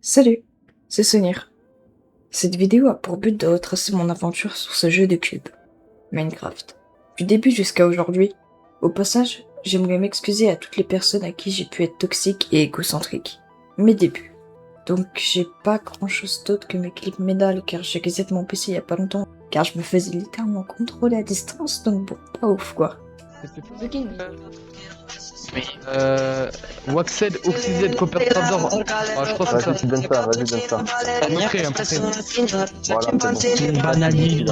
Salut, c'est Sonir. Cette vidéo a pour but de retracer mon aventure sur ce jeu de cube, Minecraft. Du début jusqu'à aujourd'hui. Au passage, j'aimerais m'excuser à toutes les personnes à qui j'ai pu être toxique et égocentrique. Mes débuts. Donc j'ai pas grand chose d'autre que mes clips médailles car j'ai reset mon PC il y a pas longtemps. Car je me faisais littéralement contrôler à distance, donc bon, pas ouf quoi. Oui. Waxed, Oxyzed, Copper Trapdoor. Ah, je crois que c'est ça. Vas-y, donne ça, vas-y, donne ça. Montrer, hein, montrer. Voilà, c'est bon. Banani.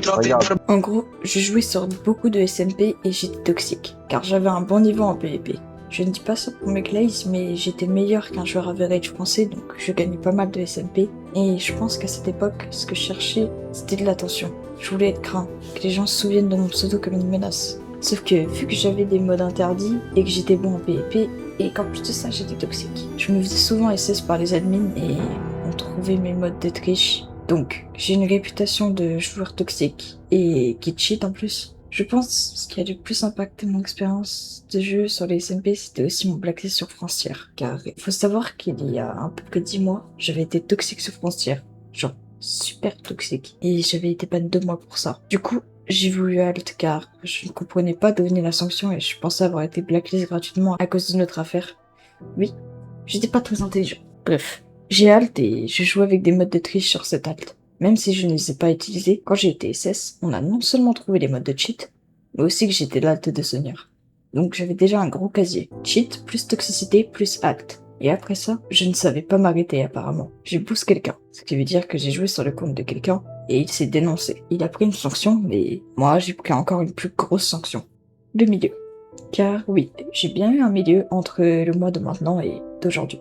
Regarde, En gros, je jouais sur beaucoup de SMP et j'étais toxique, car j'avais un bon niveau en PvP. Je ne dis pas ça pour mes glaze, mais j'étais meilleur qu'un joueur average français, donc je gagnais pas mal de SMP. Et je pense qu'à cette époque, ce que je cherchais, c'était de l'attention. Je voulais être craint, que les gens se souviennent de mon pseudo comme une menace. Sauf que, vu que j'avais des modes interdits, et que j'étais bon en PvP, et qu'en plus de ça j'étais toxique, je me faisais souvent SS par les admins et on trouvait mes modes de triche. Donc, j'ai une réputation de joueur toxique, et qui cheat en plus. Je pense ce qui a le plus impacté mon expérience de jeu sur les SMP, c'était aussi mon blacklist sur Frontier. Car il faut savoir qu'il y a un peu que 10 mois, j'avais été toxique sur Frontier. Genre, super toxique. Et j'avais été ban 2 mois pour ça. Du coup, j'ai voulu halt car je ne comprenais pas d'où venait la sanction et je pensais avoir été blacklist gratuitement à cause de notre affaire. Oui, j'étais pas très intelligent. Bref, j'ai halt et je jouais avec des modes de triche sur cette halt. Même si je ne les ai pas utilisés, quand j'ai été SS, on a non seulement trouvé les modes de cheat, mais aussi que j'étais l'alt de Seigneur. Donc j'avais déjà un gros casier. Cheat plus toxicité plus halt. Et après ça, je ne savais pas m'arrêter apparemment. J'ai poussé quelqu'un, ce qui veut dire que j'ai joué sur le compte de quelqu'un et il s'est dénoncé. Il a pris une sanction, mais moi j'ai pris encore une plus grosse sanction. Le milieu. Car oui, j'ai bien eu un milieu entre le mois de maintenant et d'aujourd'hui.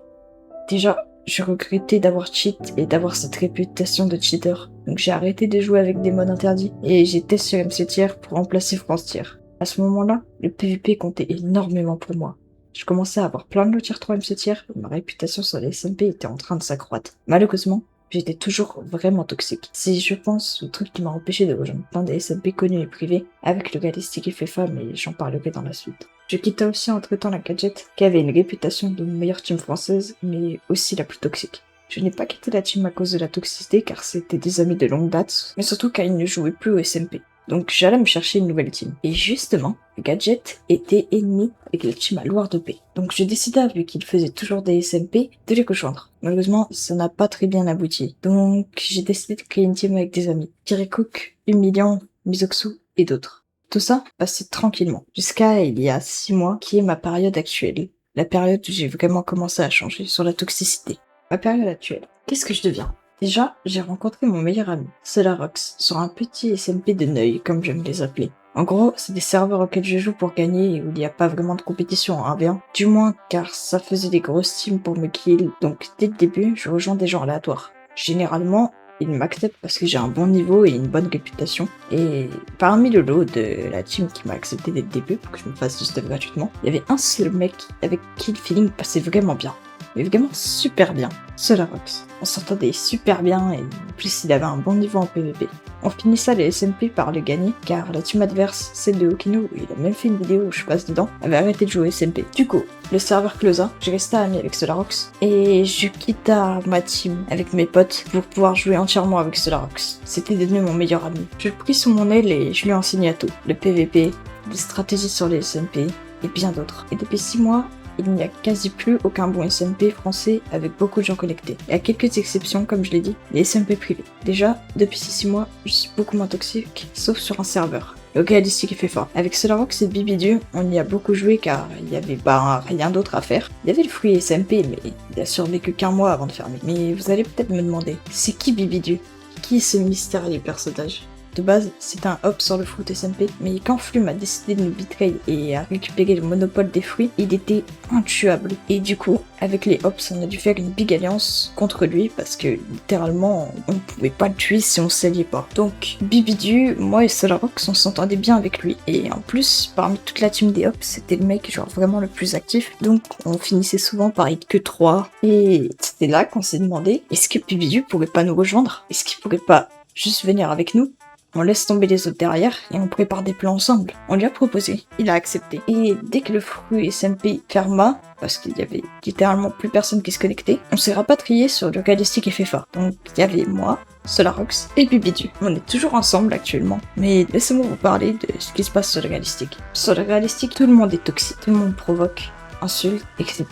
Déjà, je regrettais d'avoir cheat et d'avoir cette réputation de cheater. Donc j'ai arrêté de jouer avec des modes interdits et j'étais sur MC Tier pour remplacer France Tier. À ce moment-là, le PvP comptait énormément pour moi. Je commençais à avoir plein de tier 3 MC Tier et ma réputation sur les SMP était en train de s'accroître. Malheureusement, j'étais toujours vraiment toxique. C'est, je pense, le truc qui m'a empêché de rejoindre plein des SMP connus et privés avec le Galistic qui fait femme et j'en parlerai dans la suite. Je quittais aussi entre-temps la Gadget, qui avait une réputation de meilleure team française, mais aussi la plus toxique. Je n'ai pas quitté la team à cause de la toxicité, car c'était des amis de longue date, mais surtout car ils ne jouaient plus au SMP. Donc j'allais me chercher une nouvelle team. Et justement, Gadget était ennemi avec la team à Loire de Paix. Donc je décida, vu qu'il faisait toujours des SMP, de les rejoindre. Malheureusement, ça n'a pas très bien abouti. Donc j'ai décidé de créer une team avec des amis. Thierry Cook, Humiliant, Misoxu et d'autres. Tout ça passait tranquillement, jusqu'à il y a 6 mois, qui est ma période actuelle. La période où j'ai vraiment commencé à changer sur la toxicité. Ma période actuelle. Qu'est-ce que je deviens? Déjà, j'ai rencontré mon meilleur ami, Solarox, sur un petit SMP de Neuil, comme j'aime les appeler. En gros, c'est des serveurs auxquels je joue pour gagner et où il n'y a pas vraiment de compétition en 1v1. Du moins, car ça faisait des grosses teams pour me kill, donc dès le début, je rejoins des gens aléatoires. Généralement, ils m'acceptent parce que j'ai un bon niveau et une bonne réputation. Et parmi le lot de la team qui m'a accepté dès le début pour que je me fasse du stuff gratuitement, il y avait un seul mec avec qui le feeling passait vraiment bien. Mais vraiment super bien. Solarox. On s'entendait super bien et en plus il avait un bon niveau en PvP. On finissa les SMP par le gagner car la team adverse, celle de Okino, où il a même fait une vidéo où je passe dedans, avait arrêté de jouer SMP. Du coup, le serveur closa, je restais ami avec Solarox et je quitta ma team avec mes potes pour pouvoir jouer entièrement avec Solarox. C'était devenu mon meilleur ami. Je le pris sous mon aile et je lui ai enseigné à tout. Le PvP, les stratégies sur les SMP et bien d'autres. Et depuis 6 mois, il n'y a quasi plus aucun bon SMP français avec beaucoup de gens connectés. Il y a quelques exceptions, comme je l'ai dit, les SMP privés. Déjà, depuis ces 6 mois, je suis beaucoup moins toxique, sauf sur un serveur. Le Galistic qui fait fort. Avec Solarox et Bibidieu, on y a beaucoup joué car il y avait rien d'autre à faire. Il y avait le fruit SMP, mais il a survécu qu'un mois avant de fermer. Mais vous allez peut-être me demander, c'est qui Bibidieu? Qui est ce mystérieux personnage? De base, c'était un hop sur le fruit SMP, mais quand Flume a décidé de nous betray et a récupéré le monopole des fruits, il était intuable. Et du coup, avec les hops, on a dû faire une big alliance contre lui parce que littéralement, on pouvait pas le tuer si on s'alliait pas. Donc, Bibidu, moi et Solarox, on s'entendait bien avec lui. Et en plus, parmi toute la team des hops, c'était le mec genre vraiment le plus actif. Donc, on finissait souvent par être que 3. Et c'était là qu'on s'est demandé, est-ce que Bibidu pourrait pas nous rejoindre? Est-ce qu'il pourrait pas juste venir avec nous? On laisse tomber les autres derrière et on prépare des plans ensemble. On lui a proposé, il a accepté. Et dès que le fruit SMP ferma, parce qu'il y avait littéralement plus personne qui se connectait, on s'est rapatrié sur le Realistic FFA. Donc il y avait moi, Solarox et Bibidu. On est toujours ensemble actuellement. Mais laissez-moi vous parler de ce qui se passe sur le Realistic. Sur le Realistic, tout le monde est toxique, tout le monde provoque, insulte, etc.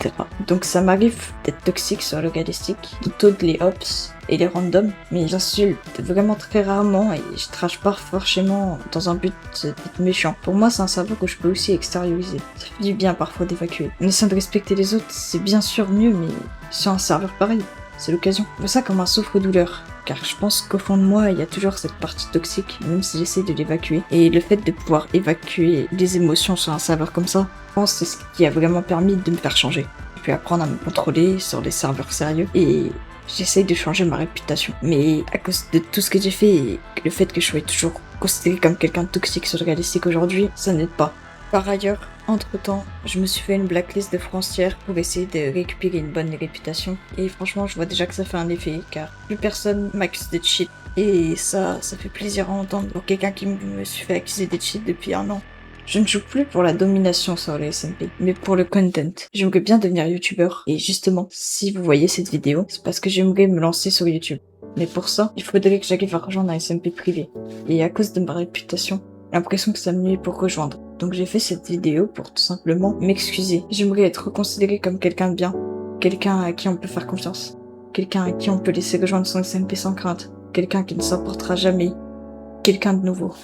Donc ça m'arrive d'être toxique sur le Realistic, de toad les hops et les randoms, mais j'insulte vraiment très rarement et je trash pas forcément dans un but d'être méchant. Pour moi, c'est un serveur que je peux aussi extérioriser. Ça fait du bien parfois d'évacuer. En essayant de respecter les autres, c'est bien sûr mieux, mais sur un serveur pareil, c'est l'occasion. Je vois ça comme un souffre-douleur, car je pense qu'au fond de moi, il y a toujours cette partie toxique, même si j'essaie de l'évacuer. Et le fait de pouvoir évacuer des émotions sur un serveur comme ça, je pense que c'est ce qui a vraiment permis de me faire changer. J'ai pu apprendre à me contrôler sur les serveurs sérieux, et j'essaye de changer ma réputation. Mais à cause de tout ce que j'ai fait, et le fait que je sois toujours considéré comme quelqu'un de toxique sur le Realistic aujourd'hui, ça n'aide pas. Par ailleurs, entre-temps, je me suis fait une blacklist de frontières pour essayer de récupérer une bonne réputation. Et franchement, je vois déjà que ça fait un effet, car plus personne m'accuse de cheat. Et ça fait plaisir à entendre pour quelqu'un qui me suis fait accuser de cheat depuis 1 an. Je ne joue plus pour la domination sur les SMP, mais pour le content. J'aimerais bien devenir youtubeur. Et justement, si vous voyez cette vidéo, c'est parce que j'aimerais me lancer sur YouTube. Mais pour ça, il faudrait que j'arrive à rejoindre un SMP privé. Et à cause de ma réputation, j'ai l'impression que ça me nuit pour rejoindre. Donc j'ai fait cette vidéo pour tout simplement m'excuser. J'aimerais être considéré comme quelqu'un de bien. Quelqu'un à qui on peut faire confiance. Quelqu'un à qui on peut laisser rejoindre son SMP sans crainte. Quelqu'un qui ne s'emportera jamais. Quelqu'un de nouveau.